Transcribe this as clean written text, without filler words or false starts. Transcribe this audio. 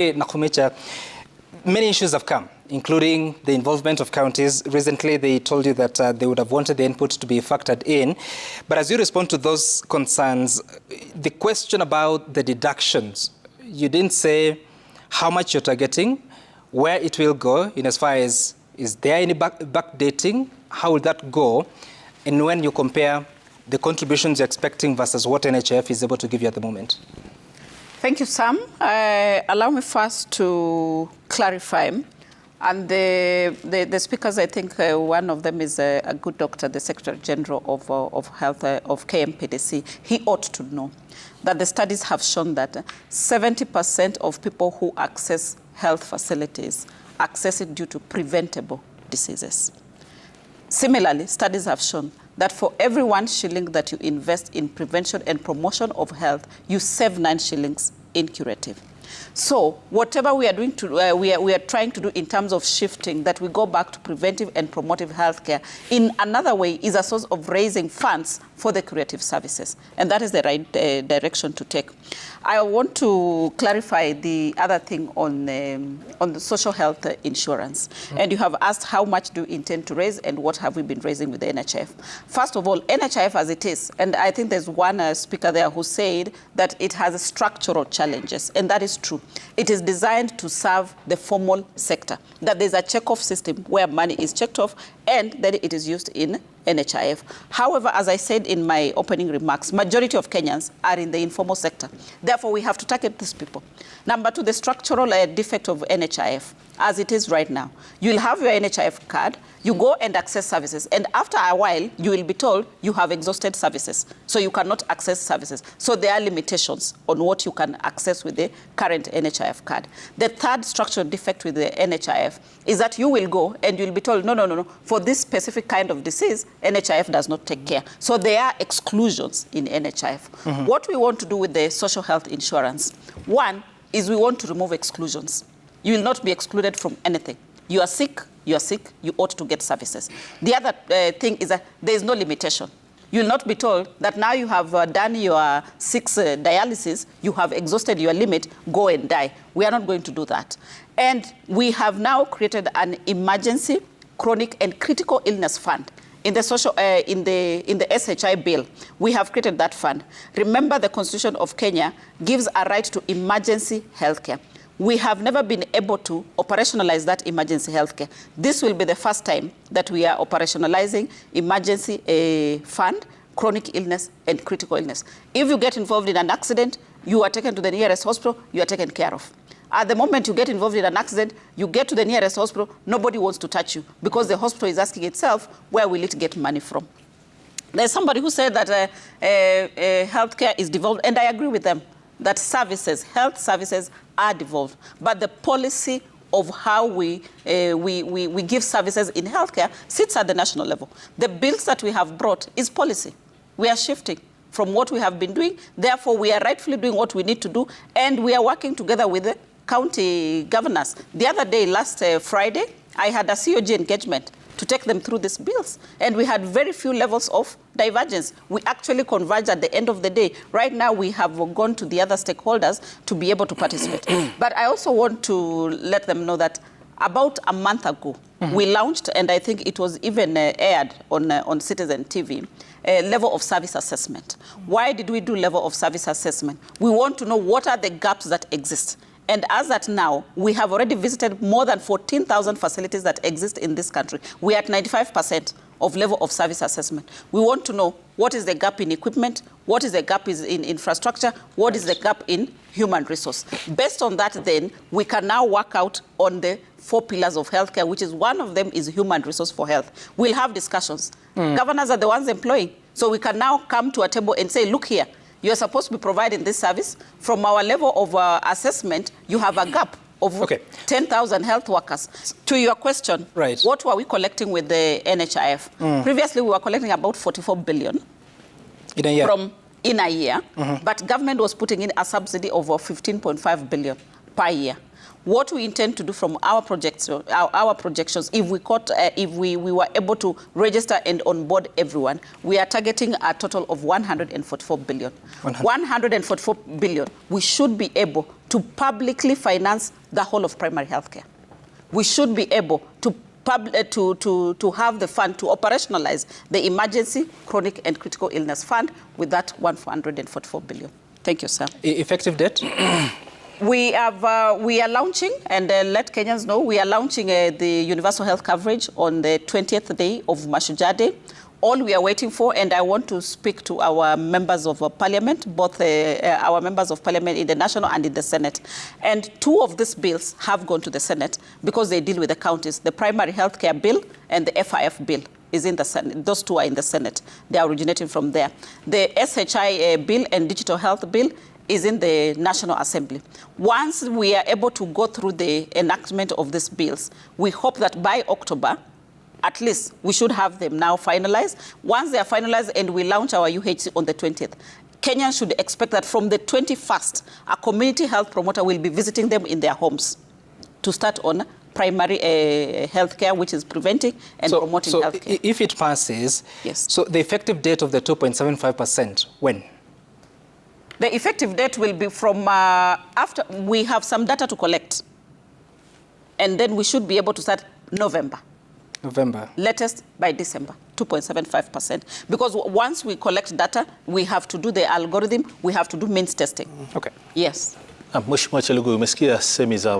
Nakhumicha, many issues have come, including the involvement of counties. Recently, they told you that they would have wanted the input to be factored in. But as you respond to those concerns, the question about the deductions, you didn't say how much you're targeting, where it will go, in as far as, is there any backdating? How will that go? And when you compare the contributions you're expecting versus what NHIF is able to give you at the moment? Thank you, Sam. Allow me first to clarify. And the speakers, I think one of them is a good doctor, the Secretary General of Health of KMPDC. He ought to know that the studies have shown that 70% of people who access health facilities access it due to preventable diseases. Similarly, studies have shown that for every 1 shilling that you invest in prevention and promotion of health, you save 9 shillings in curative. So whatever we are doing to, we are trying to do in terms of shifting, that we go back to preventive and promotive healthcare in another way, is a source of raising funds for the curative services. And that is the right direction to take. I want to clarify the other thing on the social health insurance. And you have asked how much do you intend to raise and what have we been raising with the NHIF. First of all, NHIF as it is, and I think there's one speaker there who said that it has structural challenges, and that is true. It is designed to serve the formal sector, that there's a check-off system where money is checked off and then it is used in NHIF. However, as I said in my opening remarks, majority of Kenyans are in the informal sector. Therefore, we have to target these people. Number two, the structural defect of NHIF, as it is right now. You'll have your NHIF card, you go and access services, and after a while, you will be told you have exhausted services, so you cannot access services. So there are limitations on what you can access with the current NHIF card. The third structural defect with the NHIF is that you will go and you'll be told, no, for this specific kind of disease, NHIF does not take care. So there are exclusions in NHIF. What we want to do with the social health insurance, one is we want to remove exclusions. You will not be excluded from anything. You are sick, you ought to get services. The other thing is that there is no limitation. You will not be told that now you have done your 6 dialysis, you have exhausted your limit, go and die. We are not going to do that. And we have now created an emergency, chronic and critical illness fund. In the social, in the SHI bill, we have created that fund. Remember, the Constitution of Kenya gives a right to emergency healthcare. We have never been able to operationalize that emergency healthcare. This will be the first time that we are operationalizing emergency fund, chronic illness, and critical illness. If you get involved in an accident, you are taken to the nearest hospital, you are taken care of. At the moment you get involved in an accident, you get to the nearest hospital, nobody wants to touch you because the hospital is asking itself, where will it get money from? There's somebody who said that healthcare is devolved, and I agree with them, that services, health services are devolved. But the policy of how we give services in healthcare sits at the national level. The bills that we have brought is policy. We are shifting from what we have been doing. Therefore, we are rightfully doing what we need to do, and we are working together with the county governors. The other day, last Friday, I had a COG engagement to take them through these bills, and we had very few levels of divergence. We actually converged at the end of the day. Right now, we have gone to the other stakeholders to be able to participate. But I also want to let them know that about a month ago, we launched, and I think it was even aired on Citizen TV, a level of service assessment. Why did we do level of service assessment? We want to know what are the gaps that exist. And as at now, we have already visited more than 14,000 facilities that exist in this country. We are at 95% of level of service assessment. We want to know what is the gap in equipment, what is the gap in infrastructure, what is the gap in human resource. Based on that, then, we can now work out on the 4 pillars of healthcare, which is one of them is human resource for health. We'll have discussions. Governors are the ones employing. So we can now come to a table and say, look here, you're supposed to be providing this service. From our level of assessment, you have a gap of 10,000 health workers. To your question, what were we collecting with the NHIF? Previously, we were collecting about 44 billion in a year. In a year, but government was putting in a subsidy of 15.5 billion per year. What we intend to do from our projections, if we were able to register and onboard everyone, we are targeting a total of 144 billion. 144 billion, we should be able to publicly finance the whole of primary health care. We should be able to have the fund to operationalize the emergency, chronic and critical illness fund with that 144 billion. Thank you, sir. Effective date? We are launching, and let Kenyans know, we are launching the universal health coverage on the 20th day of Mashujaa Day. All we are waiting for, and I want to speak to our members of parliament, both our members of parliament in the national and in the Senate. And two of these bills have gone to the Senate because they deal with the counties. The primary health care bill and the FIF bill is in the Senate. Those two are in the Senate. They are originating from there. The SHI bill and digital health bill is in the National Assembly. Once we are able to go through the enactment of these bills, we hope that by October, at least we should have them now finalized. Once they are finalized and we launch our UHC on the 20th, Kenyans should expect that from the 21st, a community health promoter will be visiting them in their homes to start on primary health care, which is preventing and promoting health care. If it passes, yes. So the effective date of the 2.75%, when? The effective date will be from after we have some data to collect. And then we should be able to start November. Latest by December, 2.75%. Because once we collect data, we have to do the algorithm, we have to do means testing. Okay. Yes. Mheshimiwa Chelugui, umesikia semi za